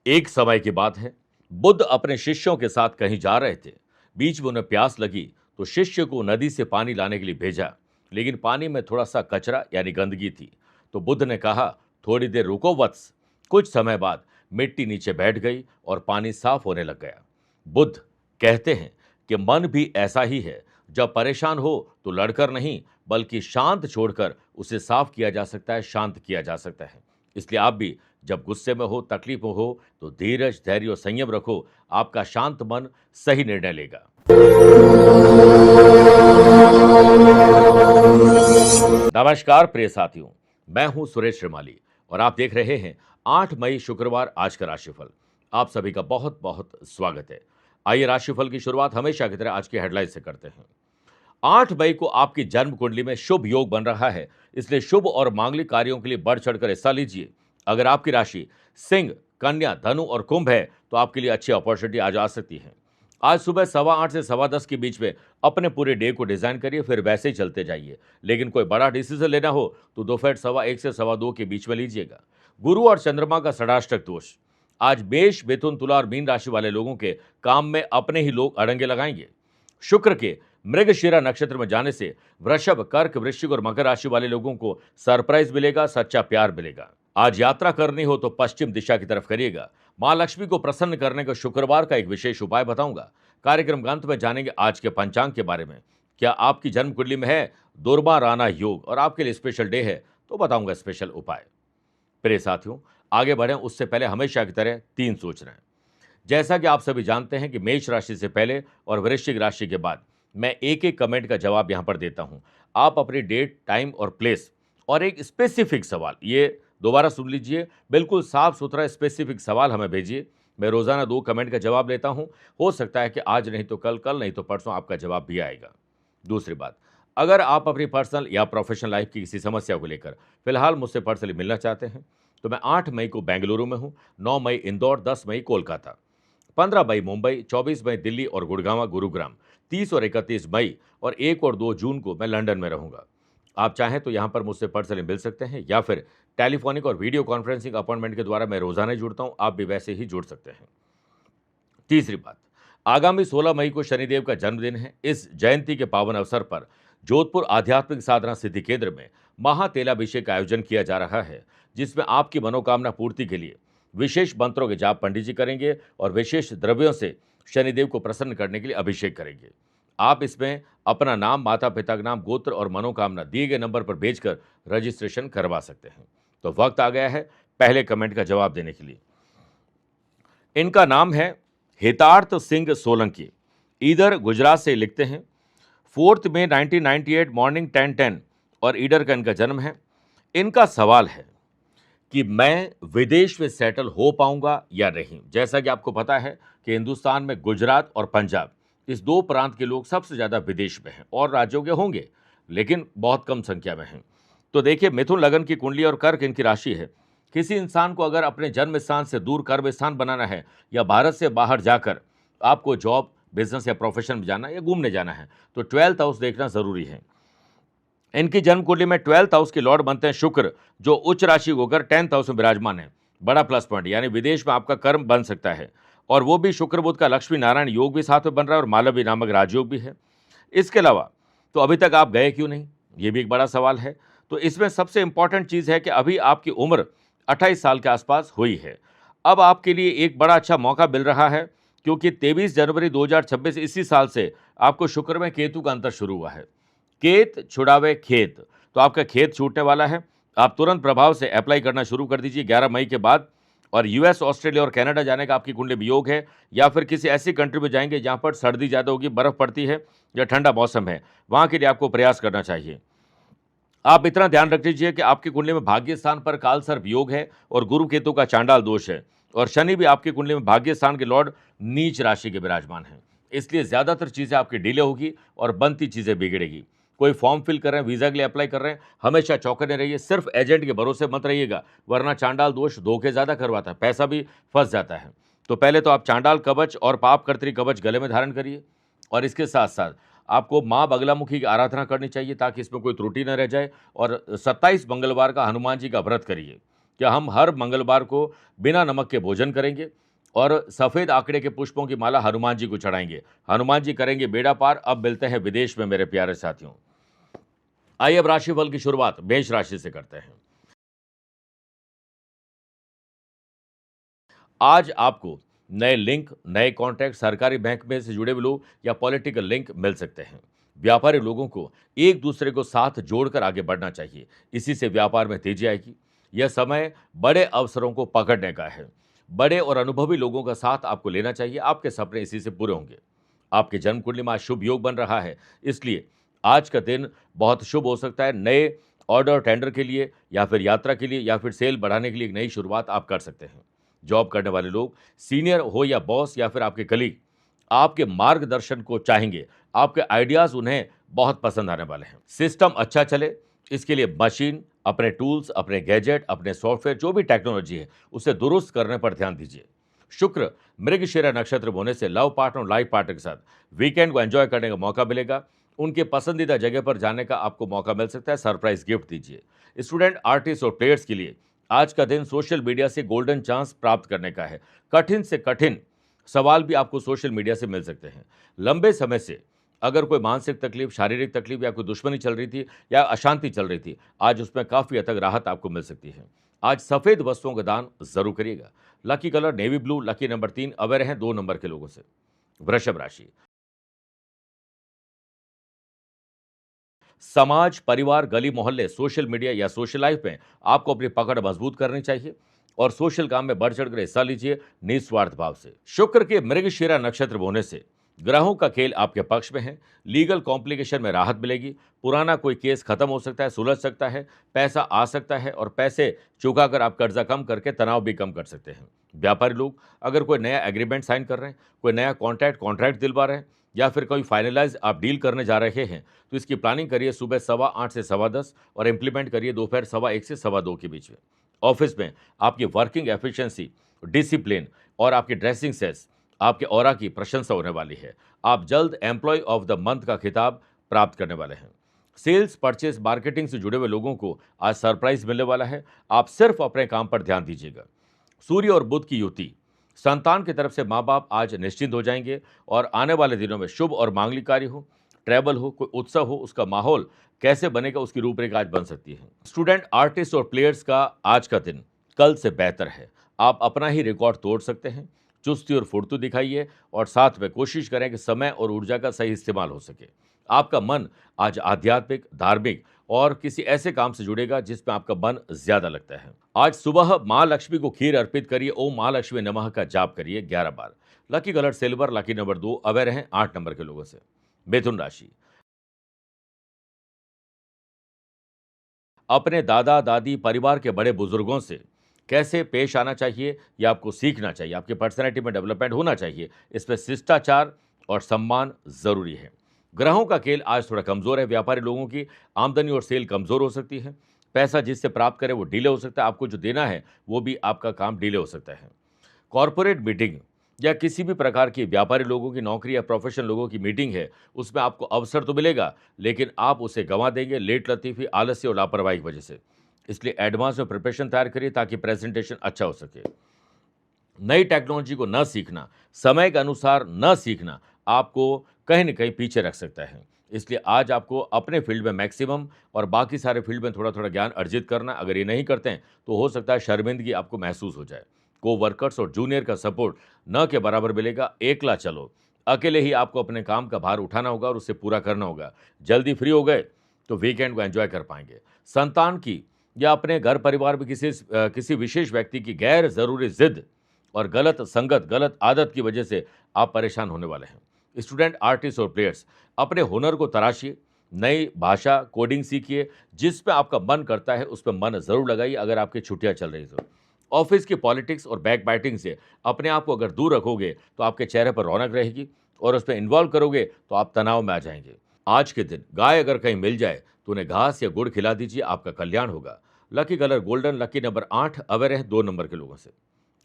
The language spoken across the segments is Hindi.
एक समय की बात है, बुद्ध अपने शिष्यों के साथ कहीं जा रहे थे। बीच में उन्हें प्यास लगी तो शिष्य को नदी से पानी लाने के लिए भेजा, लेकिन पानी में थोड़ा सा कचरा यानी गंदगी थी। तो बुद्ध ने कहा, थोड़ी देर रुको वत्स। कुछ समय बाद मिट्टी नीचे बैठ गई और पानी साफ होने लग गया। बुद्ध कहते हैं कि मन भी ऐसा ही है। जब परेशान हो तो लड़कर नहीं, बल्कि शांत छोड़कर उसे साफ किया जा सकता है, शांत किया जा सकता है। इसलिए आप भी जब गुस्से में हो, तकलीफ में हो, तो धीरज, धैर्य और संयम रखो। आपका शांत मन सही निर्णय लेगा। नमस्कार प्रिय साथियों, मैं हूं सुरेश श्रीमाली और आप देख रहे हैं 8 मई शुक्रवार आज का राशिफल। आप सभी का बहुत बहुत स्वागत है। आइए राशिफल की शुरुआत हमेशा की तरह आज की हेडलाइन से करते हैं। 8 मई को आपकी जन्म कुंडली में शुभ योग बन रहा है, इसलिए शुभ और मांगलिक कार्यों के लिए बढ़ चढ़कर हिस्सा लीजिए। अगर आपकी राशि सिंह, कन्या, धनु और कुंभ है तो आपके लिए अच्छी अपॉर्चुनिटी आज आ सकती है। आज सुबह 8:15 से 10:15 के बीच में अपने पूरे डे को डिजाइन करिए, फिर वैसे ही चलते जाइए। लेकिन कोई बड़ा डिसीजन लेना हो तो दोपहर 1:15 से 2:15 के बीच में लीजिएगा। गुरु और चंद्रमा का षडाष्टक दोष। आज मेष, मिथुन, तुला और मीन राशि वाले लोगों के काम में अपने ही लोग अड़ंगे लगाएंगे। शुक्र के मृगशिरा नक्षत्र में जाने से वृषभ, कर्क, वृश्चिक और मकर राशि वाले लोगों को सरप्राइज मिलेगा, सच्चा प्यार मिलेगा। आज यात्रा करनी हो तो पश्चिम दिशा की तरफ करिएगा। मां लक्ष्मी को प्रसन्न करने का शुक्रवार का एक विशेष उपाय बताऊंगा। कार्यक्रम के अंत में जानेंगे आज के पंचांग के बारे में। क्या आपकी जन्म कुंडली में है दुर्बा राणा योग और आपके लिए स्पेशल डे है तो बताऊंगा स्पेशल उपाय। प्रिय साथियों, आगे बढ़ें उससे पहले हमेशा की तरह 3 सूचनाएं। जैसा कि आप सभी जानते हैं कि मेष राशि से पहले और वृश्चिक राशि के बाद मैं एक एक कमेंट का जवाब यहां पर देता हूं। आप अपनी डेट, टाइम और प्लेस और एक स्पेसिफिक सवाल, ये दोबारा सुन लीजिए, बिल्कुल साफ सुथरा स्पेसिफिक सवाल हमें भेजिए। मैं रोजाना 2 कमेंट का जवाब लेता हूं। हो सकता है कि आज नहीं तो कल, कल नहीं तो परसों आपका जवाब भी आएगा। दूसरी बात, अगर आप अपनी पर्सनल या प्रोफेशनल लाइफ की किसी समस्या को लेकर फिलहाल मुझसे पर्सनली मिलना चाहते हैं तो मैं 8 मई को बेंगलुरु में हूं, 9 मई इंदौर, 10 मई कोलकाता, 15 मई मुंबई, 24 मई दिल्ली और गुड़गांव गुरुग्राम, 30 और 31 मई और 1 और 2 जून को मैं लंदन में रहूंगा। आप चाहें तो यहां पर मुझसे पर्सनली मिल सकते हैं या फिर टेलीफोनिक और वीडियो कॉन्फ्रेंसिंग अपॉइंटमेंट के द्वारा मैं रोजाना ही जुड़ता हूं, आप भी वैसे ही जुड़ सकते हैं। तीसरी बात, आगामी 16 मई को शनिदेव का जन्मदिन है। इस जयंती के पावन अवसर पर जोधपुर आध्यात्मिक साधना सिद्धि केंद्र में महातेलाभिषेक का आयोजन किया जा रहा है, जिसमें आपकी मनोकामना पूर्ति के लिए विशेष मंत्रों के जाप पंडित जी करेंगे और विशेष द्रव्यों से शनिदेव को प्रसन्न करने के लिए अभिषेक करेंगे। आप इसमें अपना नाम, माता पिता का नाम, गोत्र और मनोकामना दिए गए नंबर पर भेजकर रजिस्ट्रेशन करवा सकते हैं। तो वक्त आ गया है पहले कमेंट का जवाब देने के लिए। इनका नाम है हितार्थ सिंह सोलंकी। ईदर गुजरात से लिखते हैं। 4 मई 1998 मॉर्निंग 10:10 और ईडर का इनका जन्म है। इनका सवाल है कि मैं विदेश में सेटल हो पाऊंगा या नहीं। जैसा कि आपको पता है कि हिंदुस्तान में गुजरात और पंजाब, इस 2 प्रांत के लोग सबसे ज़्यादा विदेश में हैं और राज्यों के होंगे, लेकिन बहुत कम संख्या में हैं। तो देखिए, मिथुन लगन की कुंडली और कर्क इनकी राशि है। किसी इंसान को अगर अपने जन्म स्थान से दूर कर्म स्थान बनाना है या भारत से बाहर जाकर आपको जॉब, बिजनेस या प्रोफेशन में जाना है या घूमने जाना है तो 12th हाउस देखना जरूरी है। इनकी जन्म कुंडली में 12th हाउस के लॉर्ड बनते हैं शुक्र, जो उच्च राशि होकर 10th हाउस में विराजमान है। बड़ा प्लस पॉइंट, यानी विदेश में आपका कर्म बन सकता है और वो भी शुक्र बुध का लक्ष्मी नारायण योग भी साथ में बन रहा है और मालवी नामक राजयोग भी है। इसके अलावा तो अभी तक आप गए क्यों नहीं, ये भी एक बड़ा सवाल है। तो इसमें सबसे इंपॉर्टेंट चीज है कि अभी आपकी उम्र 28 साल के आसपास हुई है। अब आपके लिए एक बड़ा अच्छा मौका मिल रहा है, क्योंकि 23 जनवरी 2026 इसी साल से आपको शुक्र में केतु का अंतर शुरू हुआ है। केत छुड़ावे खेत, तो आपका खेत छूटने वाला है। आप तुरंत प्रभाव से अप्लाई करना शुरू कर दीजिए 11 मई के बाद। और यूएस, ऑस्ट्रेलिया और कनाडा जाने का आपकी कुंडली में योग है, या फिर किसी ऐसी कंट्री में जाएंगे जहां पर सर्दी ज़्यादा होगी, बर्फ पड़ती है या ठंडा मौसम है, वहां के लिए आपको प्रयास करना चाहिए। आप इतना ध्यान रख लीजिए कि आपकी कुंडली में भाग्य स्थान पर काल सर्प योग है और गुरु केतु का चांडाल दोष है और शनि भी आपकी कुंडली में भाग्य स्थान के लॉर्ड नीच राशि के विराजमान है। इसलिए ज्यादातर चीजें आपकी डिले होगी और बनती चीजें बिगड़ेगी। कोई फॉर्म फिल कर रहे हैं, वीजा के लिए अप्लाई कर रहे हैं, हमेशा चौकन्ने रहिए, सिर्फ एजेंट के भरोसे मत रहिएगा, वरना चांडाल दोष धोखे ज्यादा करवाता है, पैसा भी फंस जाता है। तो पहले तो आप चांडाल कवच और पाप कर्त्री कवच गले में धारण करिए और इसके साथ साथ आपको माँ बगलामुखी की आराधना करनी चाहिए ताकि इसमें कोई त्रुटि न रह जाए। और 27 मंगलवार का हनुमान जी का व्रत करिए क्या हम हर मंगलवार को बिना नमक के भोजन करेंगे और सफेद आंकड़े के पुष्पों की माला हनुमान जी को चढ़ाएंगे। हनुमान जी करेंगे बेड़ा पार। अब मिलते हैं विदेश में मेरे प्यारे साथियों। आइए अब राशिफल की शुरुआत मेष राशि से करते हैं। आज आपको नए लिंक, नए कॉन्टैक्ट, सरकारी बैंक में से जुड़े हुए लोग या पॉलिटिकल लिंक मिल सकते हैं। व्यापारी लोगों को एक दूसरे को साथ जोड़कर आगे बढ़ना चाहिए। इसी से व्यापार में तेजी आएगी। यह समय बड़े अवसरों को पकड़ने का है। बड़े और अनुभवी लोगों का साथ आपको लेना चाहिए। आपके सपने इसी से पूरे होंगे। आपके जन्म कुंडली में आज शुभ योग बन रहा है, इसलिए आज का दिन बहुत शुभ हो सकता है। नए ऑर्डर टेंडर के लिए या फिर यात्रा के लिए या फिर सेल बढ़ाने के लिए एक नई शुरुआत आप कर सकते हैं। जॉब करने वाले लोग, सीनियर हो या बॉस या फिर आपके कलीग, आपके मार्गदर्शन को चाहेंगे। आपके आइडियाज उन्हें बहुत पसंद आने वाले हैं। सिस्टम अच्छा चले, इसके लिए मशीन, अपने टूल्स, अपने गैजेट, अपने सॉफ्टवेयर, जो भी टेक्नोलॉजी है उसे दुरुस्त करने पर ध्यान दीजिए। शुक्र मृगशिरा नक्षत्र होने से लव पार्टनर और लाइफ पार्टनर के साथ वीकेंड को एंजॉय करने का मौका मिलेगा। उनके पसंदीदा जगह पर जाने का आपको मौका मिल सकता है। सरप्राइज गिफ्ट दीजिए। स्टूडेंट, आर्टिस्ट और प्लेयर्स के लिए आज का दिन सोशल मीडिया से गोल्डन चांस प्राप्त करने का है। कठिन से कठिन सवाल भी आपको सोशल मीडिया से मिल सकते हैं। लंबे समय से अगर कोई मानसिक तकलीफ, शारीरिक तकलीफ या कोई दुश्मनी चल रही थी या अशांति चल रही थी, आज उसमें काफी हद तक राहत आपको मिल सकती है। आज सफेद वस्तुओं का दान जरूर करिएगा। Lucky colour navy blue, lucky number 3, aware हैं 2 नंबर के लोगों से। वृषभ राशि, समाज, परिवार, गली मोहल्ले, सोशल मीडिया या सोशल लाइफ में आपको अपनी पकड़ मजबूत करनी चाहिए और सोशल काम में बढ़ चढ़कर हिस्सा लीजिए निस्वार्थ भाव से। शुक्र के मृगशिरा नक्षत्र होने से ग्रहों का खेल आपके पक्ष में है। लीगल कॉम्प्लिकेशन में राहत मिलेगी। पुराना कोई केस खत्म हो सकता है, सुलझ सकता है, पैसा आ सकता है और पैसे चुकाकर आप कर्जा कम करके तनाव भी कम कर सकते हैं। व्यापारी लोग अगर कोई नया एग्रीमेंट साइन कर रहे हैं, कोई नया कॉन्ट्रैक्ट दिलवा रहे हैं या फिर कोई फाइनलाइज आप डील करने जा रहे हैं, तो इसकी प्लानिंग करिए सुबह 8:15 से 10:15 और इम्प्लीमेंट करिए दोपहर 1:15 से 2:15 के बीच में। ऑफिस में आपकी वर्किंग एफिशिएंसी, डिसिप्लिन और आपकी ड्रेसिंग सेंस, आपके ऑरा की प्रशंसा होने वाली है। आप जल्द एम्प्लॉय ऑफ द मंथ का खिताब प्राप्त करने वाले हैं। सेल्स, परचेज, मार्केटिंग से जुड़े हुए लोगों को आज सरप्राइज मिलने वाला है। आप सिर्फ अपने काम पर ध्यान दीजिएगा। सूर्य और बुध की युति, संतान की तरफ से माँ बाप आज निश्चिंत हो जाएंगे और आने वाले दिनों में शुभ और मांगलिक कार्य हो, ट्रैवल हो, कोई उत्सव हो, उसका माहौल कैसे बनेगा उसकी रूपरेखा आज बन सकती है। स्टूडेंट, आर्टिस्ट और प्लेयर्स का आज का दिन कल से बेहतर है। आप अपना ही रिकॉर्ड तोड़ सकते हैं। चुस्ती और फुर्ती दिखाइए और साथ में कोशिश करें कि समय और ऊर्जा का सही इस्तेमाल हो सके। आपका मन आज आध्यात्मिक, धार्मिक और किसी ऐसे काम से जुड़ेगा जिसमें आपका मन ज्यादा लगता है। आज सुबह माँ लक्ष्मी को खीर अर्पित करिए। ओम माँ लक्ष्मी नमः का जाप करिए 11 बार। Lucky colour silver, lucky number 2, aware हैं 8 नंबर के लोगों से। मिथुन राशि, अपने दादा दादी, परिवार के बड़े बुजुर्गों से कैसे पेश आना चाहिए यह आपको सीखना चाहिए। आपकी पर्सनैलिटी में डेवलपमेंट होना चाहिए। इसमें शिष्टाचार और सम्मान जरूरी है। ग्रहों का खेल आज थोड़ा कमजोर है। व्यापारी लोगों की आमदनी और सेल कमजोर हो सकती है। पैसा जिससे प्राप्त करें वो डिले हो सकता है। आपको जो देना है वो भी आपका काम डिले हो सकता है। कॉरपोरेट मीटिंग या किसी भी प्रकार की व्यापारी लोगों की नौकरी या प्रोफेशनल लोगों की मीटिंग है, उसमें आपको अवसर तो मिलेगा लेकिन आप उसे गंवा देंगे लेट लतीफ़ी, आलस्य और लापरवाही की वजह से। इसलिए एडवांस में प्रिपरेशन तैयार करिए ताकि प्रेजेंटेशन अच्छा हो सके। नई टेक्नोलॉजी को न सीखना, समय के अनुसार न सीखना आपको कहीं न कहीं पीछे रख सकता है। इसलिए आज आपको अपने फील्ड में मैक्सिमम और बाकी सारे फील्ड में थोड़ा-थोड़ा ज्ञान अर्जित करना। अगर ये नहीं करते हैं, तो हो सकता है शर्मिंदगी आपको महसूस हो जाए। को-वर्कर्स और जूनियर का सपोर्ट न के बराबर मिलेगा। एकला चलो, अकेले ही आपको अपने काम का भार उठाना होगा और उसे पूरा करना होगा। जल्दी फ्री हो गए, तो वीकेंड को एन्जॉय कर पाएँगे। संतान की या अपने घर परिवार में किसी विशेष व्यक्ति की गैर ज़रूरी ज़िद और गलत संगत, गलत आदत की वजह से आप परेशान होने वाले हैं। स्टूडेंट, आर्टिस्ट और प्लेयर्स अपने हुनर को तराशिए। नई भाषा, कोडिंग सीखिए। जिस पे आपका मन करता है उस पे मन ज़रूर लगाइए अगर आपकी छुट्टियाँ चल रही तो। ऑफिस की पॉलिटिक्स और बैक बाइटिंग से अपने आप को अगर दूर रखोगे तो आपके चेहरे पर रौनक रहेगी और उसमें इन्वॉल्व करोगे तो आप तनाव में आ जाएंगे। आज के दिन गाय अगर कहीं मिल जाए तो उन्हें घास या गुड़ खिला दीजिए, आपका कल्याण होगा। Lucky colour golden, lucky number 8, aware है 2 नंबर के लोगों से।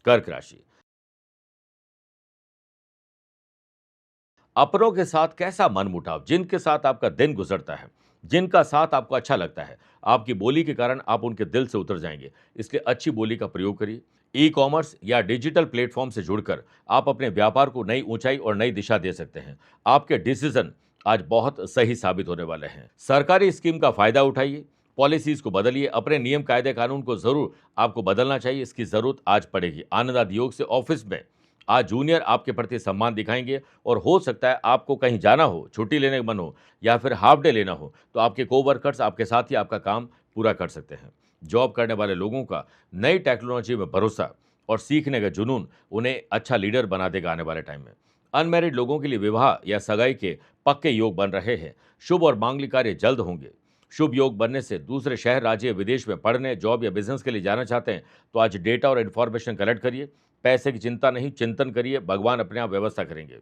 कर्क राशि, अपनों के साथ कैसा मनमुटाव, जिनके साथ आपका दिन गुजरता है जिनका साथ आपको अच्छा लगता है, आपकी बोली के कारण आप उनके दिल से उतर जाएंगे, इसलिए अच्छी बोली का प्रयोग करिए। ई कॉमर्स या डिजिटल प्लेटफॉर्म से जुड़कर आप अपने व्यापार को नई ऊंचाई और नई दिशा दे सकते हैं। आपके डिसीजन आज बहुत सही साबित होने वाले हैं। सरकारी स्कीम का फायदा उठाइए, पॉलिसीज को बदलिए, अपने नियम कायदे कानून को जरूर आपको बदलना चाहिए, इसकी जरूरत आज पड़ेगी। आनंद आदि योग से ऑफिस में आज जूनियर आपके प्रति सम्मान दिखाएंगे और हो सकता है आपको कहीं जाना हो, छुट्टी लेने का मन हो या फिर हाफ डे लेना हो, तो आपके कोवर्कर्स आपके साथ ही आपका काम पूरा कर सकते हैं। जॉब करने वाले लोगों का नई टेक्नोलॉजी में भरोसा और सीखने का जुनून उन्हें अच्छा लीडर बना देगा आने वाले टाइम में। अनमैरिड लोगों के लिए विवाह या सगाई के पक्के योग बन रहे हैं। शुभ और मांगलिक कार्य जल्द होंगे। शुभ योग बनने से दूसरे शहर, राज्य, विदेश में पढ़ने, जॉब या बिजनेस के लिए जाना चाहते हैं तो आज डेटा और इन्फॉर्मेशन कलेक्ट करिए। पैसे की चिंता नहीं, चिंतन करिए, भगवान अपने आप व्यवस्था करेंगे।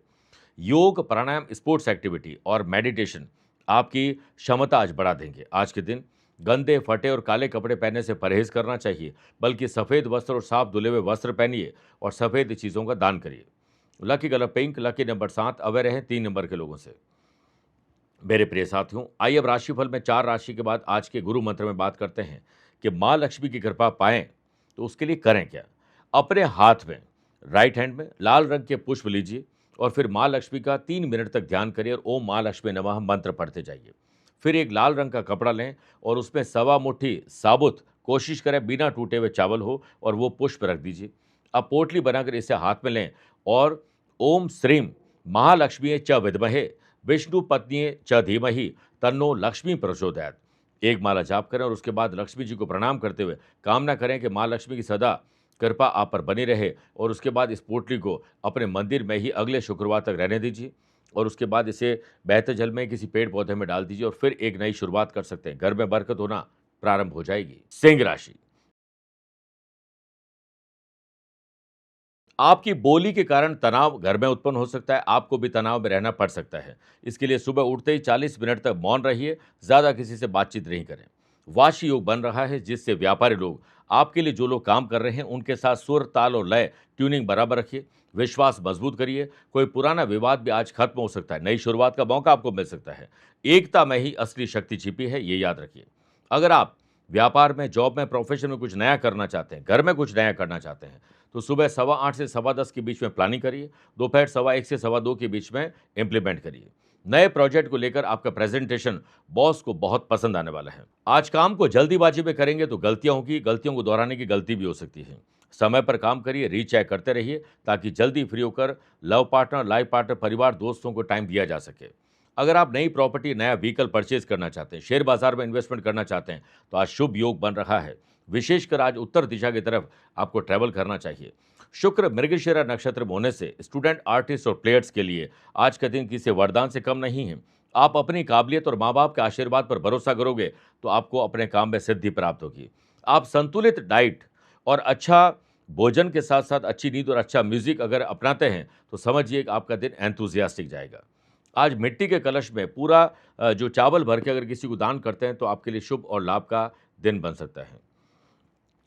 योग, प्राणायाम, स्पोर्ट्स एक्टिविटी और मेडिटेशन आपकी क्षमता आज बढ़ा देंगे। आज के दिन गंदे, फटे और काले कपड़े पहनने से परहेज करना चाहिए, बल्कि सफ़ेद वस्त्र और साफ धुले हुए वस्त्र पहनिए और सफ़ेद चीज़ों का दान करिए। Lucky colour pink, lucky number 7, away रहें 3 नंबर के लोगों से। मेरे प्रिय साथियों, आइए अब राशिफल में 4 राशि के बाद आज के गुरु मंत्र में बात करते हैं कि माँ लक्ष्मी की कृपा पाएं तो उसके लिए करें क्या। अपने हाथ में, राइट हैंड में लाल रंग के पुष्प लीजिए और फिर माँ लक्ष्मी का 3 मिनट तक ध्यान करिए और ओम माँ लक्ष्मी नमः मंत्र पढ़ते जाइए। फिर एक लाल रंग का कपड़ा लें और उसमें सवा मुट्ठी साबुत, कोशिश करें बिना टूटे हुए चावल हो, और वो पुष्प रख दीजिए। अब पोटली बनाकर इसे हाथ में लें और ओम श्रीम महालक्ष्मी च विद्महे विष्णु पत्नी च धीमहि तन्नो लक्ष्मी प्रचोदयात्। एक माला जाप करें और उसके बाद लक्ष्मी जी को प्रणाम करते हुए कामना करें कि माँ लक्ष्मी की सदा कृपा आप पर बनी रहे, और उसके बाद इस पोटली को अपने मंदिर में ही अगले शुक्रवार तक रहने दीजिए और उसके बाद इसे बहते जल में किसी पेड़ पौधे में डाल दीजिए और फिर एक नई शुरुआत कर सकते हैं। घर में बरकत होना प्रारंभ हो जाएगी। सिंह राशि, आपकी बोली के कारण तनाव घर में उत्पन्न हो सकता है, आपको भी तनाव में रहना पड़ सकता है। इसके लिए सुबह उठते ही 40 मिनट तक मौन रहिए, ज़्यादा किसी से बातचीत नहीं करें। वाशी योग बन रहा है जिससे व्यापारी लोग, आपके लिए जो लोग काम कर रहे हैं उनके साथ सुर, ताल और लय, ट्यूनिंग बराबर रखिए। विश्वास मजबूत करिए। कोई पुराना विवाद भी आज खत्म हो सकता है, नई शुरुआत का मौका आपको मिल सकता है। एकता में ही असली शक्ति छिपी है, ये याद रखिए। अगर आप व्यापार में, जॉब में, प्रोफेशन में कुछ नया करना चाहते हैं, घर में कुछ नया करना चाहते हैं, तो सुबह 8:15 से 10:15 के बीच में प्लानिंग करिए, दोपहर 1:15 से 2:15 के बीच में इम्प्लीमेंट करिए। नए प्रोजेक्ट को लेकर आपका प्रेजेंटेशन बॉस को बहुत पसंद आने वाला है। आज काम को जल्दीबाजी में करेंगे तो गलतियां होंगी, गलतियों को दोहराने की गलती भी हो सकती है। समय पर काम करिए, रीचेक करते रहिए ताकि जल्दी फ्री होकर लव पार्टनर, लाइफ पार्टनर, परिवार, दोस्तों को टाइम दिया जा सके। अगर आप नई प्रॉपर्टी, नया व्हीकल परचेज करना चाहते हैं, शेयर बाजार में इन्वेस्टमेंट करना चाहते हैं, तो आज शुभ योग बन रहा है। विशेषकर आज उत्तर दिशा की तरफ आपको ट्रैवल करना चाहिए। शुक्र मृगशिरा नक्षत्र में होने से स्टूडेंट, आर्टिस्ट और प्लेयर्स के लिए आज का दिन किसी वरदान से कम नहीं है। आप अपनी काबिलियत और माँ बाप के आशीर्वाद पर भरोसा करोगे तो आपको अपने काम में सिद्धि प्राप्त होगी। आप संतुलित डाइट और अच्छा भोजन के साथ साथ अच्छी नींद और अच्छा म्यूजिक अगर अपनाते हैं तो समझिए कि आपका दिन एंथुजियास्टिक जाएगा। आज मिट्टी के कलश में पूरा जो चावल भर के अगर किसी को दान करते हैं तो आपके लिए शुभ और लाभ का दिन बन सकता है।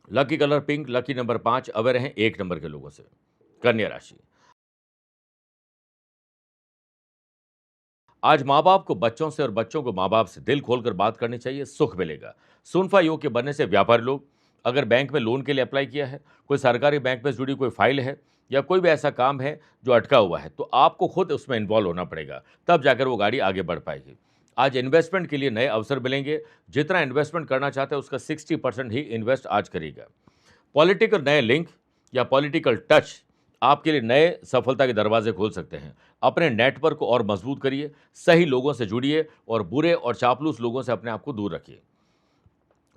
Lucky colour pink, lucky number 5, away रहें 1 नंबर के लोगों से। कन्या राशि, आज माँ बाप को बच्चों से और बच्चों को माँ बाप से दिल खोलकर बात करनी चाहिए, सुख मिलेगा। सुनफा योग के बनने से व्यापारी लोग, अगर बैंक में लोन के लिए अप्लाई किया है, कोई सरकारी बैंक में जुड़ी कोई फाइल है या कोई भी ऐसा काम है जो अटका हुआ है, तो आपको खुद उसमें इन्वॉल्व होना पड़ेगा, तब जाकर वो गाड़ी आगे बढ़ पाएगी। आज इन्वेस्टमेंट के लिए नए अवसर मिलेंगे। जितना इन्वेस्टमेंट करना चाहते हैं उसका 60% ही इन्वेस्ट आज करेगा। पॉलिटिकल नए लिंक या पॉलिटिकल टच आपके लिए नए सफलता के दरवाजे खोल सकते हैं। अपने नेटवर्क को और मजबूत करिए, सही लोगों से जुड़िए और बुरे और चापलूस लोगों से अपने आप को दूर रखिए।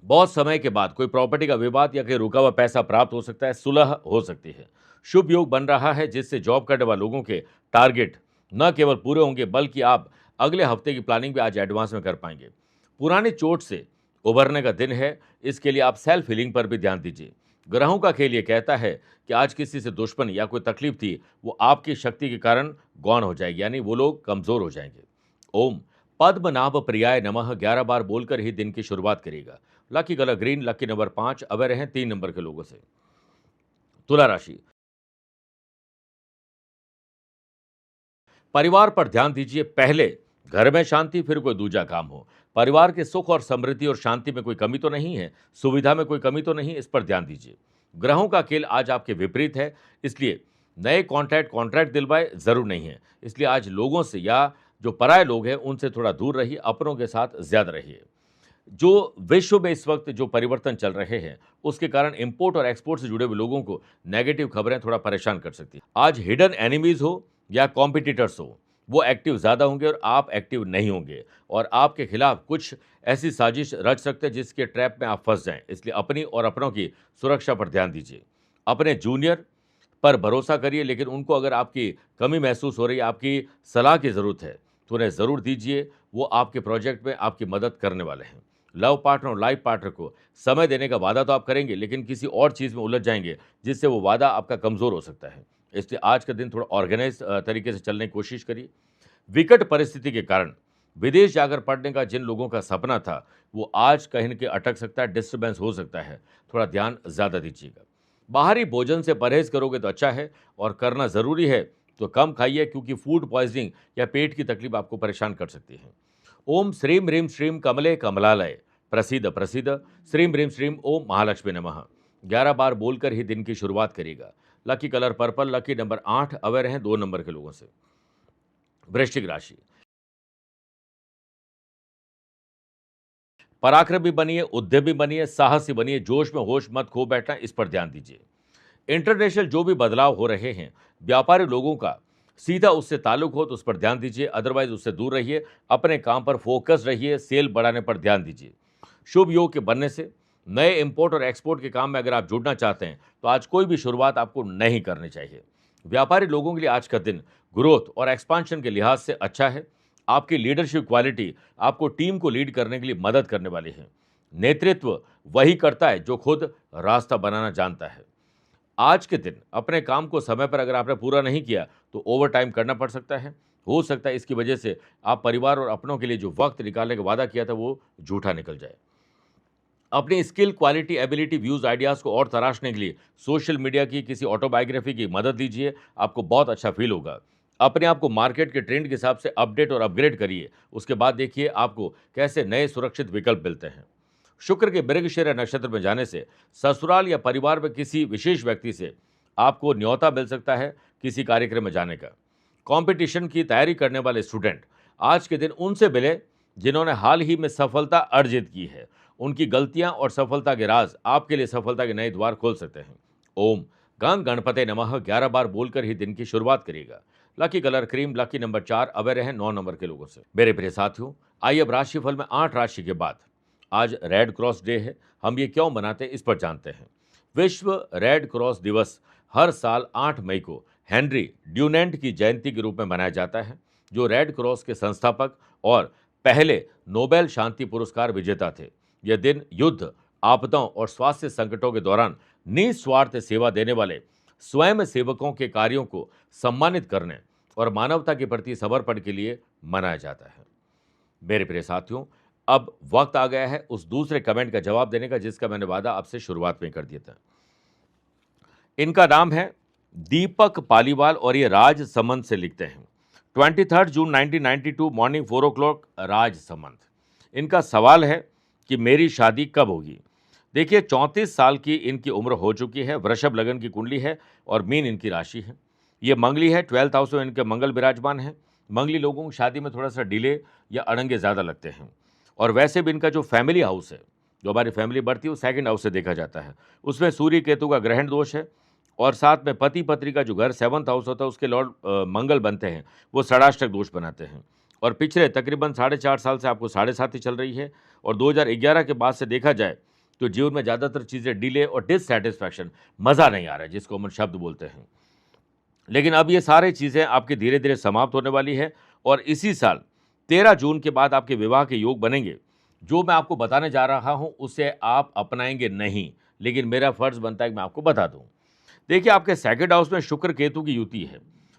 बहुत समय के बाद कोई प्रॉपर्टी का विवाद या कोई रुका हुआ पैसा प्राप्त हो सकता है, सुलह हो सकती है। शुभ योग बन रहा है जिससे जॉब करने वाले लोगों के टारगेट न केवल पूरे होंगे बल्कि आप अगले हफ्ते की प्लानिंग भी आज एडवांस में कर पाएंगे। पुरानी चोट से उभरने का दिन है, इसके लिए आप सेल्फ हीलिंग पर भी ध्यान दीजिए। ग्रहों का खेल ये कहता है कि आज किसी से दुश्मन या कोई तकलीफ थी, वो आपकी शक्ति के कारण गौन हो जाएगी, यानी वो लोग कमजोर हो जाएंगे। ओम पद्मनाभ प्रियाय नमः 11 बार बोलकर ही दिन की शुरुआत करेगा। Lucky colour green, lucky number 5, away रहें 3 नंबर के लोगों से। तुला राशि, परिवार पर ध्यान दीजिए, पहले घर में शांति फिर कोई दूजा काम हो। परिवार के सुख और समृद्धि और शांति में कोई कमी तो नहीं है, सुविधा में कोई कमी तो नहीं, इस पर ध्यान दीजिए। ग्रहों का खेल आज आपके विपरीत है, इसलिए नए कॉन्ट्रैक्ट दिलवाए जरूर नहीं है। इसलिए आज लोगों से या जो पराये लोग हैं उनसे थोड़ा दूर रहिए, अपनों के साथ ज्यादा रहिए। जो विश्व में इस वक्त जो परिवर्तन चल रहे हैं उसके कारण इंपोर्ट और एक्सपोर्ट से जुड़े हुए लोगों को नेगेटिव खबरें थोड़ा परेशान कर सकती हैं। आज हिडन एनिमीज हो या कॉम्पिटिटर्स हो, वो एक्टिव ज़्यादा होंगे और आप एक्टिव नहीं होंगे, और आपके खिलाफ कुछ ऐसी साजिश रच सकते हैं जिसके ट्रैप में आप फंस जाएं। इसलिए अपनी और अपनों की सुरक्षा पर ध्यान दीजिए। अपने जूनियर पर भरोसा करिए, लेकिन उनको अगर आपकी कमी महसूस हो रही है, आपकी सलाह की ज़रूरत है, तो उन्हें ज़रूर दीजिए। वो आपके प्रोजेक्ट में आपकी मदद करने वाले हैं। लव पार्टनर और लाइफ पार्टनर को समय देने का वादा तो आप करेंगे, लेकिन किसी और चीज़ में उलझ जाएंगे जिससे वो वादा आपका कमज़ोर हो सकता है। इसलिए आज का दिन थोड़ा ऑर्गेनाइज तरीके से चलने की कोशिश करिए। विकट परिस्थिति के कारण विदेश जाकर पढ़ने का जिन लोगों का सपना था, वो आज कहीं न कहीं अटक सकता है, डिस्टर्बेंस हो सकता है। थोड़ा ध्यान ज़्यादा दीजिएगा। बाहरी भोजन से परहेज करोगे तो अच्छा है, और करना ज़रूरी है तो कम खाइए, क्योंकि फूड पॉइजनिंग या पेट की तकलीफ आपको परेशान कर सकती है। ओम श्रीं ह्रीं श्रीं कमले कमलालय प्रसीद प्रसीद, श्रीं ह्रीं श्रीं ओम महालक्ष्मी नमः 11 बार बोलकर ही दिन की शुरुआत करिएगा। Lucky colour purple, lucky number 8, aware हैं 2 नंबर के लोगों से। वृश्चिक राशि, पराक्रमी बनिए, उद्यमी बनिए, साहसी बनिए, जोश में होश मत खो बैठना, इस पर ध्यान दीजिए। इंटरनेशनल जो भी बदलाव हो रहे हैं, व्यापारी लोगों का सीधा उससे ताल्लुक हो तो उस पर ध्यान दीजिए, अदरवाइज उससे दूर रहिए। अपने काम पर फोकस रहिए, सेल बढ़ाने पर ध्यान दीजिए। शुभ योग के बनने से नए इंपोर्ट और एक्सपोर्ट के काम में अगर आप जुड़ना चाहते हैं तो आज कोई भी शुरुआत आपको नहीं करनी चाहिए। व्यापारी लोगों के लिए आज का दिन ग्रोथ और एक्सपांशन के लिहाज से अच्छा है। आपकी लीडरशिप क्वालिटी आपको टीम को लीड करने के लिए मदद करने वाली है। नेतृत्व वही करता है जो खुद रास्ता बनाना जानता है। आज के दिन अपने काम को समय पर अगर आपने पूरा नहीं किया तो ओवर टाइम करना पड़ सकता है। हो सकता है इसकी वजह से आप परिवार और अपनों के लिए जो वक्त निकालने का वादा किया था वो झूठा निकल जाए। अपनी skill, quality, ability, views, ideas को और तराशने के लिए सोशल मीडिया की किसी ऑटोबायोग्राफी की मदद लीजिए, आपको बहुत अच्छा फील होगा। अपने आप को मार्केट के ट्रेंड के हिसाब से अपडेट और अपग्रेड करिए, उसके बाद देखिए आपको कैसे नए सुरक्षित विकल्प मिलते हैं। शुक्र के मृगशिरा नक्षत्र में जाने से ससुराल या परिवार में किसी विशेष व्यक्ति से आपको न्योता मिल सकता है किसी कार्यक्रम में जाने का। कंपटीशन की तैयारी करने वाले स्टूडेंट आज के दिन उनसे मिले जिन्होंने हाल ही में सफलता अर्जित की है। उनकी गलतियां और सफलता के राज आपके लिए सफलता के नए द्वार खोल सकते हैं। ओम गंग गणपते नमः 11 बार बोलकर ही दिन की शुरुआत करिएगा। Lucky colour cream, lucky number 4, away रहें 9 नंबर के लोगों से। मेरे प्रिय साथियों, आइए अब राशिफल में 8 राशि के बाद आज रेड क्रॉस डे है। हम ये क्यों मनाते हैं इस पर जानते हैं। विश्व रेड क्रॉस दिवस हर साल 8 मई को हेनरी ड्यूनेंट की जयंती के रूप में मनाया जाता है, जो रेड क्रॉस के संस्थापक और पहले नोबेल शांति पुरस्कार विजेता थे। यह दिन युद्ध, आपदाओं और स्वास्थ्य संकटों के दौरान निस्वार्थ सेवा देने वाले स्वयं सेवकों के कार्यों को सम्मानित करने और मानवता के प्रति समर्पण के लिए मनाया जाता है। मेरे प्रिय साथियों, अब वक्त आ गया है उस दूसरे कमेंट का जवाब देने का जिसका मैंने वादा आपसे शुरुआत में कर दिया था। इनका नाम है दीपक पालीवाल और ये राजसमंद से लिखते हैं। 23 जून 1992 मॉर्निंग 4 o'clock राजसमंद। इनका सवाल है कि मेरी शादी कब होगी। देखिए 34 साल की इनकी उम्र हो चुकी है। वृषभ लगन की कुंडली है और मीन इनकी राशि है। ये मंगली है, 12th हाउस में इनके मंगल विराजमान है। मंगली लोगों की शादी में थोड़ा सा डिले या अड़ंगे ज़्यादा लगते हैं। और वैसे भी इनका जो फैमिली हाउस है, जो हमारी फैमिली बढ़ती है, वो 2nd हाउस से देखा जाता है। उसमें सूर्य केतु का ग्रहण दोष है और साथ में पति पत्नी का जो घर 7th हाउस होता है उसके लॉर्ड मंगल बनते हैं, वो षडाष्टक दोष बनाते हैं। और पिछले तकरीबन 4.5 साल से आपको 7.5 ही चल रही है। और 2011 के बाद से देखा जाए तो जीवन में ज़्यादातर चीज़ें डिले और डिससैटिस्फैक्शन, मज़ा नहीं आ रहा है जिसको हम शब्द बोलते हैं। लेकिन अब ये सारी चीज़ें आपकी धीरे धीरे समाप्त होने वाली है और इसी साल 13 जून के बाद आपके विवाह के योग बनेंगे। जो मैं आपको बताने जा रहा हूँ उसे आप अपनाएंगे नहीं, लेकिन मेरा फर्ज बनता है कि मैं आपको बता दूँ। देखिए आपके 2nd हाउस में शुक्र केतु की युति है,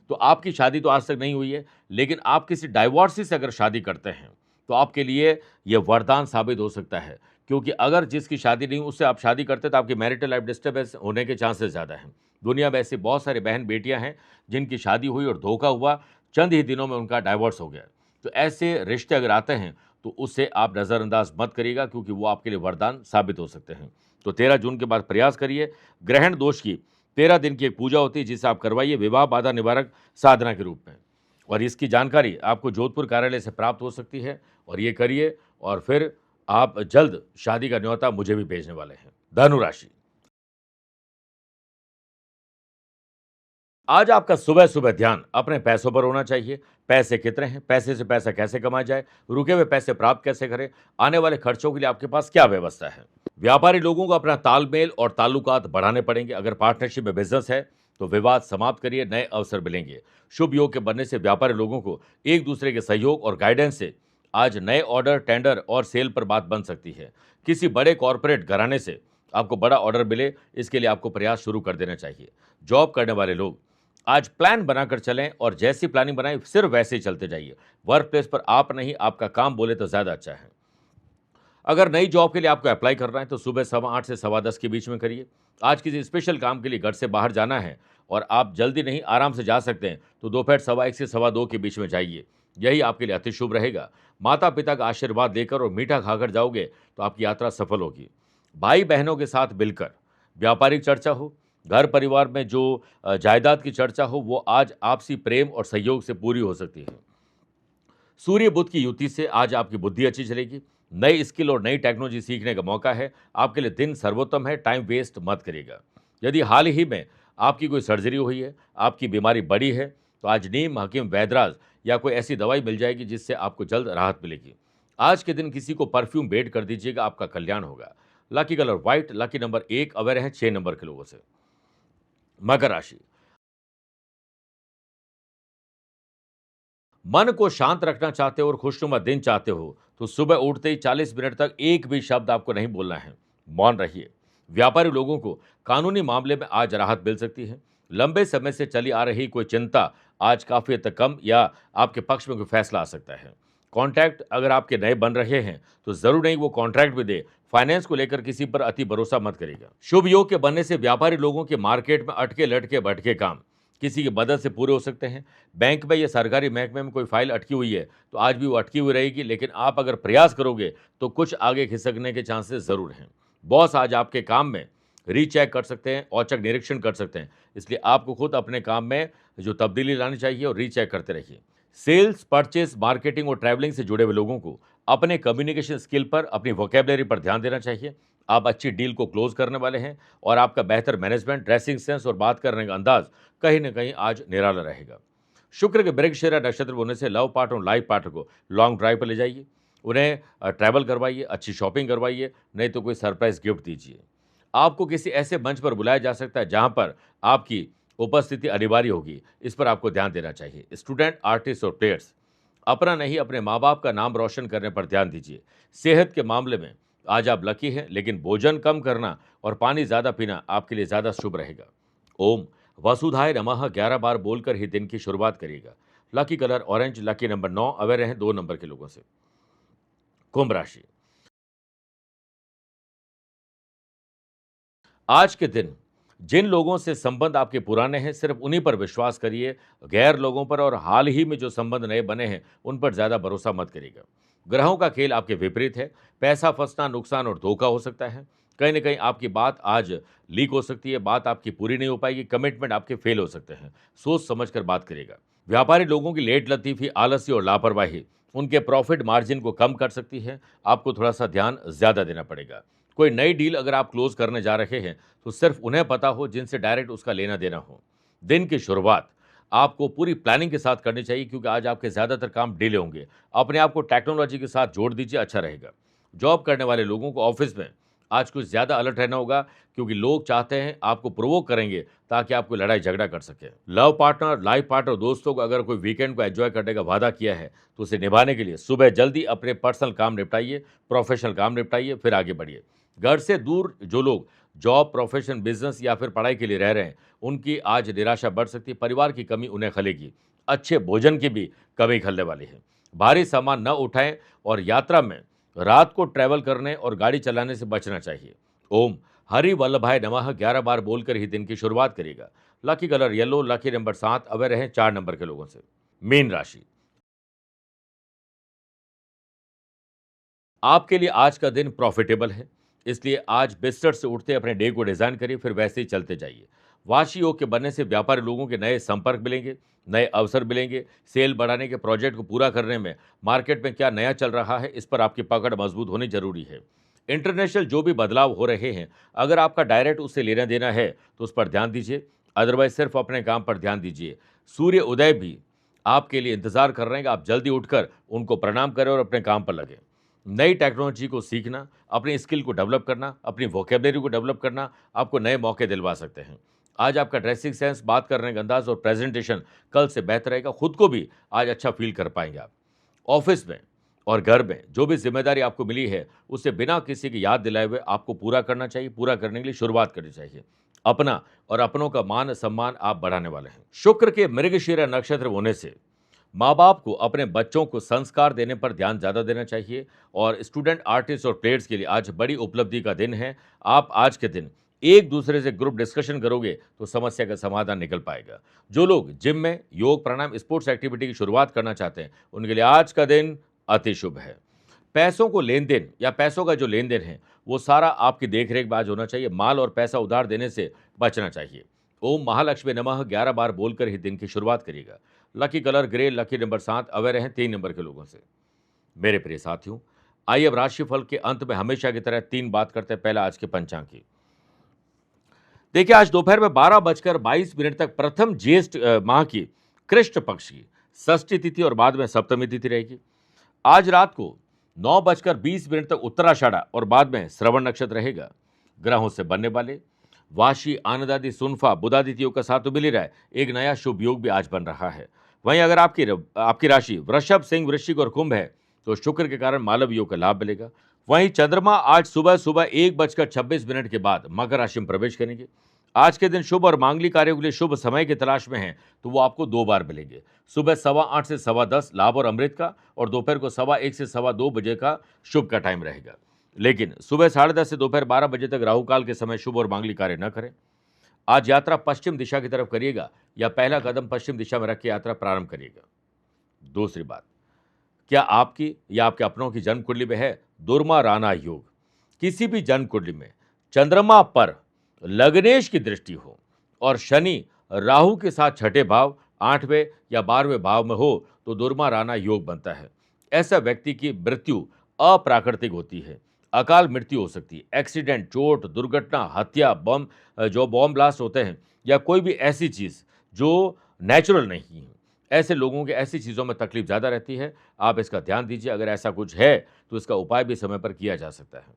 तो आपकी शादी तो आज तक नहीं हुई है, लेकिन आप किसी डाइवोर्सी से अगर शादी करते हैं तो आपके लिए यह वरदान साबित हो सकता है। क्योंकि अगर जिसकी शादी नहीं उससे आप शादी करते तो आपकी मैरिटल लाइफ डिस्टर्बेंस होने के चांसेस ज़्यादा हैं। दुनिया में ऐसी बहुत सारी बहन बेटियां हैं जिनकी शादी हुई और धोखा हुआ, चंद ही दिनों में उनका डाइवोर्स हो गया। तो ऐसे रिश्ते अगर आते हैं तो उससे आप नज़रअंदाज मत करिएगा, क्योंकि वो आपके लिए वरदान साबित हो सकते हैं। तो 13 जून के बाद प्रयास करिए। ग्रहण दोष की 13 दिन की एक पूजा होती है, जिसे आप करवाइए विवाह बाधा निवारक साधना के रूप में, और इसकी जानकारी आपको जोधपुर कार्यालय से प्राप्त हो सकती है। और ये करिए, और फिर आप जल्द शादी का न्योता मुझे भी भेजने वाले हैं। धनु राशि, आज आपका सुबह सुबह ध्यान अपने पैसों पर होना चाहिए। पैसे कितने हैं, पैसे से पैसा कैसे कमाया जाए, रुके हुए पैसे प्राप्त कैसे करें, आने वाले खर्चों के लिए आपके पास क्या व्यवस्था है। व्यापारी लोगों को अपना तालमेल और ताल्लुकात बढ़ाने पड़ेंगे। अगर पार्टनरशिप में बिजनेस है तो विवाद समाप्त करिए, नए अवसर मिलेंगे। शुभ योग के बनने से व्यापारी लोगों को एक दूसरे के सहयोग और गाइडेंस से आज नए ऑर्डर, टेंडर और सेल पर बात बन सकती है। किसी बड़े कॉरपोरेट घराने से आपको बड़ा ऑर्डर मिले, इसके लिए आपको प्रयास शुरू कर देना चाहिए। जॉब करने वाले लोग आज प्लान बनाकर चलें, और जैसी प्लानिंग बनाई सिर्फ वैसे ही चलते जाइए। वर्क प्लेस पर आप नहीं, आपका काम बोले तो ज़्यादा अच्छा है। अगर नई जॉब के लिए आपको अप्लाई करना है तो सुबह 8:15 से 10:15 के बीच में करिए। आज किसी स्पेशल काम के लिए घर से बाहर जाना है और आप जल्दी नहीं, आराम से जा सकते हैं, तो दोपहर 1:15 से 2:15 के बीच में जाइए। यही आपके लिए अति शुभ रहेगा। माता पिता का आशीर्वाद लेकर और मीठा खाकर जाओगे तो आपकी यात्रा सफल होगी। भाई बहनों के साथ मिलकर व्यापारिक चर्चा हो, घर परिवार में जो जायदाद की चर्चा हो, वो आज आपसी प्रेम और सहयोग से पूरी हो सकती है। सूर्य बुध की युति से आज आपकी बुद्धि अच्छी चलेगी। नई स्किल और नई टेक्नोलॉजी सीखने का मौका है। आपके लिए दिन सर्वोत्तम है, टाइम वेस्ट मत करिएगा। यदि हाल ही में आपकी कोई सर्जरी हुई है, आपकी बीमारी बड़ी है, तो आज नीम, हकीम, वैद्यराज या कोई ऐसी दवाई मिल जाएगी जिससे आपको जल्द राहत मिलेगी। आज के दिन किसी को परफ्यूम भेंट कर दीजिएगा, आपका कल्याण होगा। Lucky colour white, lucky number 1 aware है 6 नंबर के लोगों से। मकर राशि, मन को शांत रखना चाहते हो और खुशनुमा दिन चाहते हो तो सुबह उठते ही 40 मिनट तक एक भी शब्द आपको नहीं बोलना है। मौन रहिए। व्यापारी लोगों को कानूनी मामले में आज राहत मिल सकती है। लंबे समय से चली आ रही कोई चिंता आज काफी हद तक कम या आपके पक्ष में कोई फैसला आ सकता है। कॉन्ट्रैक्ट अगर आपके नए बन रहे हैं तो जरूर नहीं वो कॉन्ट्रैक्ट भी दे। फाइनेंस को लेकर किसी पर अति भरोसा मत करिएगा। शुभ योग के बनने से व्यापारी लोगों के मार्केट में अटके लटके भटके काम किसी की मदद से पूरे हो सकते हैं। बैंक में या सरकारी महकमे में कोई फाइल अटकी हुई है तो आज भी वो अटकी हुई रहेगी, लेकिन आप अगर प्रयास करोगे तो कुछ आगे खिसकने के चांसेस जरूर हैं। बॉस आज आपके काम में रीचेक कर सकते हैं, औचक निरीक्षण कर सकते हैं, इसलिए आपको खुद अपने काम में जो तब्दीली लानी चाहिए और रीचेक करते रहिए। सेल्स, परचेस, मार्केटिंग और ट्रैवलिंग से जुड़े हुए लोगों को अपने कम्युनिकेशन स्किल पर, अपनी वोकेबलरी पर ध्यान देना चाहिए। आप अच्छी डील को क्लोज करने वाले हैं और आपका बेहतर मैनेजमेंट, ड्रेसिंग सेंस और बात करने का अंदाज कहीं न कहीं आज निराला रहेगा। शुक्र के मृगशिरा नक्षत्र होने से लव पार्टनर और लाइफ पार्टनर को लॉन्ग ड्राइव पर ले जाइए। उन्हें ट्रैवल करवाइए, अच्छी शॉपिंग करवाइए, नहीं तो कोई सरप्राइज गिफ्ट दीजिए। आपको किसी ऐसे मंच पर बुलाया जा सकता है जहां पर आपकी उपस्थिति अनिवार्य होगी, इस पर आपको ध्यान देना चाहिए। स्टूडेंट, आर्टिस्ट और प्लेयर्स अपना नहीं, अपने माँ बाप का नाम रोशन करने पर ध्यान दीजिए। सेहत के मामले में आज आप लकी हैं, लेकिन भोजन कम करना और पानी ज़्यादा पीना आपके लिए ज़्यादा शुभ रहेगा। ओम वसुधाय नमः 11 बार बोलकर ही दिन की शुरुआत करिएगा। Lucky colour orange, lucky number 9 aware हैं 2 नंबर के लोगों से। कुंभ राशि, आज के दिन जिन लोगों से संबंध आपके पुराने हैं सिर्फ उन्हीं पर विश्वास करिए। गैर लोगों पर और हाल ही में जो संबंध नए बने हैं उन पर ज्यादा भरोसा मत करिएगा। ग्रहों का खेल आपके विपरीत है। पैसा फंसना, नुकसान और धोखा हो सकता है। कहीं ना कहीं आपकी बात आज लीक हो सकती है, बात आपकी पूरी नहीं हो पाएगी, कमिटमेंट आपके फेल हो सकते हैं। सोच समझ कर बात करिएगा। व्यापारी लोगों की लेट लतीफी, आलस्य और लापरवाही उनके प्रॉफिट मार्जिन को कम कर सकती है। आपको थोड़ा सा ध्यान ज्यादा देना पड़ेगा। कोई नई डील अगर आप क्लोज करने जा रहे हैं तो सिर्फ उन्हें पता हो जिनसे डायरेक्ट उसका लेना देना हो। दिन की शुरुआत आपको पूरी प्लानिंग के साथ करनी चाहिए, क्योंकि आज आपके ज़्यादातर काम डिले होंगे। अपने आप को टेक्नोलॉजी के साथ जोड़ दीजिए, अच्छा रहेगा। जॉब करने वाले लोगों को ऑफिस में आज कुछ ज़्यादा अलर्ट रहना होगा, क्योंकि लोग चाहते हैं आपको प्रोवोक करेंगे ताकि आपको लड़ाई झगड़ा कर सके। लव पार्टनर, लाइफ पार्टनर, दोस्तों को अगर कोई वीकेंड को एंजॉय करने का वादा किया है तो उसे निभाने के लिए सुबह जल्दी अपने पर्सनल काम निपटाइए, प्रोफेशनल काम निपटाइए, फिर आगे बढ़िए। घर से दूर जो लोग जॉब, प्रोफेशन, बिजनेस या फिर पढ़ाई के लिए रह रहे हैं, उनकी आज निराशा बढ़ सकती है। परिवार की कमी उन्हें खलेगी। अच्छे भोजन की भी कमी खलने वाली है। भारी सामान न उठाएं और यात्रा में रात को ट्रैवल करने और गाड़ी चलाने से बचना चाहिए। ओम हरि वल्लभाय नमः 11 बार बोलकर ही दिन की शुरुआत करेगा। Lucky colour yellow, lucky number 7 away रहें 4 नंबर के लोगों से। मीन राशि, आपके लिए आज का दिन प्रॉफिटेबल है, इसलिए आज बिस्तर से उठते अपने डे को डिजाइन करिए, फिर वैसे ही चलते जाइए। वाशी योग के बनने से व्यापारी लोगों के नए संपर्क मिलेंगे, नए अवसर मिलेंगे। सेल बढ़ाने के प्रोजेक्ट को पूरा करने में मार्केट में क्या नया चल रहा है, इस पर आपकी पकड़ मजबूत होनी जरूरी है। इंटरनेशनल जो भी बदलाव हो रहे हैं, अगर आपका डायरेक्ट उससे लेना देना है तो उस पर ध्यान दीजिए, अदरवाइज सिर्फ अपने काम पर ध्यान दीजिए। सूर्य उदय भी आपके लिए इंतजार कर रहे हैं कि आप जल्दी उठकर उनको प्रणाम करें और अपने काम पर लगें। नई टेक्नोलॉजी को सीखना, अपनी स्किल को डेवलप करना, अपनी वोकेबलरी को डेवलप करना आपको नए मौके दिलवा सकते हैं। आज आपका ड्रेसिंग सेंस, बात करने का अंदाज और प्रेजेंटेशन कल से बेहतर रहेगा। खुद को भी आज अच्छा फील कर पाएंगे आप। ऑफिस में और घर में जो भी जिम्मेदारी आपको मिली है, उसे बिना किसी की याद दिलाए हुए आपको पूरा करना चाहिए। पूरा करने के लिए शुरुआत करनी चाहिए। अपना और अपनों का मान सम्मान आप बढ़ाने वाले हैं। शुक्र के मृगशिरा नक्षत्र होने से माँ बाप को अपने बच्चों को संस्कार देने पर ध्यान ज़्यादा देना चाहिए। और स्टूडेंट, आर्टिस्ट और प्लेयर्स के लिए आज बड़ी उपलब्धि का दिन है। आप आज के दिन एक दूसरे से ग्रुप डिस्कशन करोगे तो समस्या का समाधान निकल पाएगा। जो लोग जिम में योग, प्राणायाम, स्पोर्ट्स एक्टिविटी की शुरुआत करना चाहते हैं, उनके लिए आज का दिन अति शुभ है। पैसों को लेन देन या पैसों का जो लेन देन है, वो सारा आपकी देखरेख में आज होना चाहिए। माल और पैसा उधार देने से बचना चाहिए। ओम महालक्ष्मी नमः 11 बार बोलकर ही दिन की शुरुआत करिएगा। Lucky colour grey, lucky number 7। Aware रहें 3 नंबर के लोगों से। मेरे प्रिय साथियों, आइए अब राशिफल के अंत में हमेशा की तरह 3 बात करते हैं। पहला आज के पंचांग की। देखिए, आज दोपहर में 12:22 तक प्रथम ज्येष्ठ माह की कृष्ण पक्ष की षष्ठी तिथि और बाद में सप्तमी तिथि रहेगी। आज रात को 9:20 तक उत्तराषाढ़ा और बाद में श्रवण नक्षत्र रहेगा। ग्रहों से बनने वाले वाशी, आनंदादि, सुनफा, बुधादित्य योग का साथ तो मिल ही रहा है। एक नया शुभ योग भी आज बन रहा है। वहीं अगर आपकी राशि वृषभ, सिंह, वृश्चिक और कुंभ है तो शुक्र के कारण मालव योग का लाभ मिलेगा। वहीं चंद्रमा आज सुबह 1:26 के बाद मकर राशि में प्रवेश करेंगे। आज के दिन शुभ और मांगलिक कार्यों के लिए शुभ समय की तलाश में हैं तो वो आपको 2 बार मिलेंगे। सुबह 8:15 से 10:15 लाभ और अमृत का, और दोपहर को 1:15 से 2:15 बजे का शुभ का टाइम रहेगा। लेकिन सुबह 10:30 से दोपहर 12 बजे तक राहु काल के समय शुभ और मांगलिक कार्य न करें। आज यात्रा पश्चिम दिशा की तरफ करिएगा या पहला कदम पश्चिम दिशा में रख के यात्रा प्रारंभ करिएगा। दूसरी बात, क्या आपकी या आपके अपनों की जन्म कुंडली में है दुर्मा राणा योग? किसी भी जन्म कुंडली में चंद्रमा पर लग्नेश की दृष्टि हो और शनि राहु के साथ छठे भाव, 8वें या 12वें भाव में हो तो दुर्मा राणा योग बनता है। ऐसा व्यक्ति की मृत्यु अप्राकृतिक होती है। अकाल मृत्यु हो सकती है। एक्सीडेंट, चोट, दुर्घटना, हत्या, बॉम्ब ब्लास्ट होते हैं या कोई भी ऐसी चीज़ जो नेचुरल नहीं है, ऐसे लोगों के ऐसी चीज़ों में तकलीफ ज़्यादा रहती है। आप इसका ध्यान दीजिए। अगर ऐसा कुछ है तो इसका उपाय भी समय पर किया जा सकता है।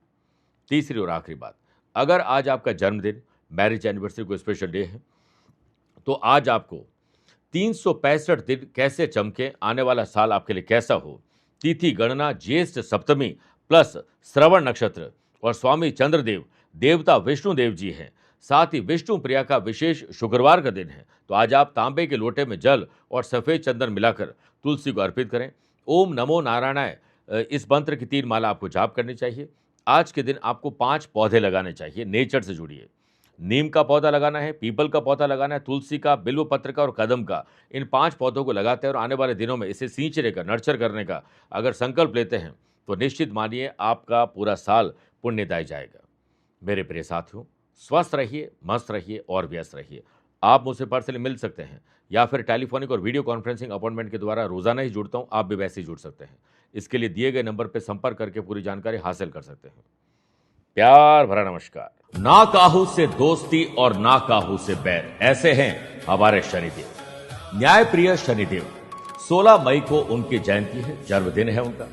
तीसरी और आखिरी बात, अगर आज आपका जन्मदिन, मैरिज एनिवर्सरी को स्पेशल डे है तो आज आपको 365 दिन कैसे चमके, आने वाला साल आपके लिए कैसा हो, तिथि गणना ज्येष्ठ सप्तमी प्लस श्रवण नक्षत्र और स्वामी चंद्रदेव देवता विष्णुदेव जी हैं। साथ ही विष्णु प्रिया का विशेष शुक्रवार का दिन है तो आज आप तांबे के लोटे में जल और सफेद चंदन मिलाकर तुलसी को अर्पित करें। ओम नमो नारायणाय, इस मंत्र की 3 माला आपको जाप करनी चाहिए। आज के दिन आपको 5 पौधे लगाने चाहिए। नेचर से जुड़िए। नीम का पौधा लगाना है, पीपल का पौधा लगाना है, तुलसी का, बिल्व पत्र का और कदम का। इन 5 पौधों को लगाते हैं और आने वाले दिनों में इसे सींचने का, नर्चर करने का अगर संकल्प लेते हैं तो निश्चित मानिए आपका पूरा साल पुण्यदायी जाएगा। मेरे प्रिय साथियों, स्वस्थ रहिए, मस्त रहिए और व्यस्त रहिए। आप मुझसे पर्सनली मिल सकते हैं या फिर टेलीफोनिक और वीडियो कॉन्फ्रेंसिंग अपॉइंटमेंट के द्वारा रोजाना ही जुड़ता हूं। आप भी वैसे ही जुड़ सकते हैं। इसके लिए दिए गए नंबर पर संपर्क करके पूरी जानकारी हासिल कर सकते हैं। प्यार भरा नमस्कार। ना काहू से दोस्ती और ना काहू से बैर, ऐसे हैं हमारे शनिदेव। न्यायप्रिय शनिदेव, 16 मई को उनकी जयंती है, जन्मदिन है उनका।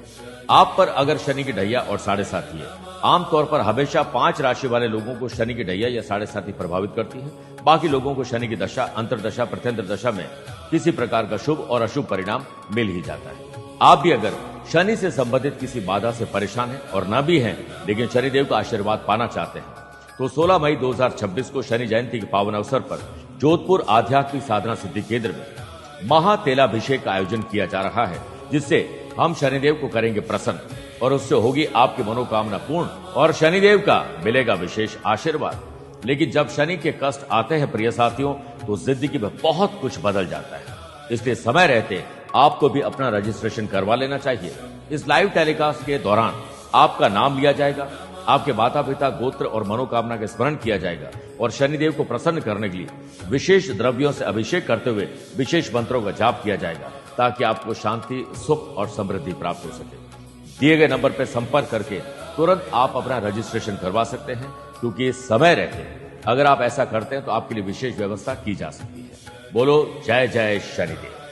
आप पर अगर शनि की ढैया और 7.5 है, आमतौर पर हमेशा 5 राशि वाले लोगों को शनि की ढैया या 7.5 प्रभावित करती है। बाकी लोगों को शनि की दशा, अंतरदशा, प्रत्यंतर दशा में किसी प्रकार का शुभ और अशुभ परिणाम मिल ही जाता है। आप भी अगर शनि से संबंधित किसी बाधा से परेशान हैं और न भी हैं लेकिन शनिदेव का आशीर्वाद पाना चाहते हैं तो 16 मई 2026 को शनि जयंती के पावन अवसर पर जोधपुर आध्यात्मिक साधना सिद्धि केंद्र में महातेलाभिषेक का आयोजन किया जा रहा है, जिससे हम शनिदेव को करेंगे प्रसन्न और उससे होगी आपकी मनोकामना पूर्ण और शनिदेव का मिलेगा विशेष आशीर्वाद। लेकिन जब शनि के कष्ट आते हैं प्रिय साथियों तो जिंदगी में बहुत कुछ बदल जाता है। इसलिए समय रहते आपको भी अपना रजिस्ट्रेशन करवा लेना चाहिए। इस लाइव टेलीकास्ट के दौरान आपका नाम लिया जाएगा, आपके माता पिता गोत्र और मनोकामना का स्मरण किया जाएगा और शनिदेव को प्रसन्न करने के लिए विशेष द्रव्यों से अभिषेक करते हुए विशेष मंत्रों का जाप किया जाएगा ताकि आपको शांति, सुख और समृद्धि प्राप्त हो सके। दिए गए नंबर पर संपर्क करके तुरंत आप अपना रजिस्ट्रेशन करवा सकते हैं, क्योंकि समय रहते अगर आप ऐसा करते हैं तो आपके लिए विशेष व्यवस्था की जा सकती है। बोलो जय जय शनिदेव।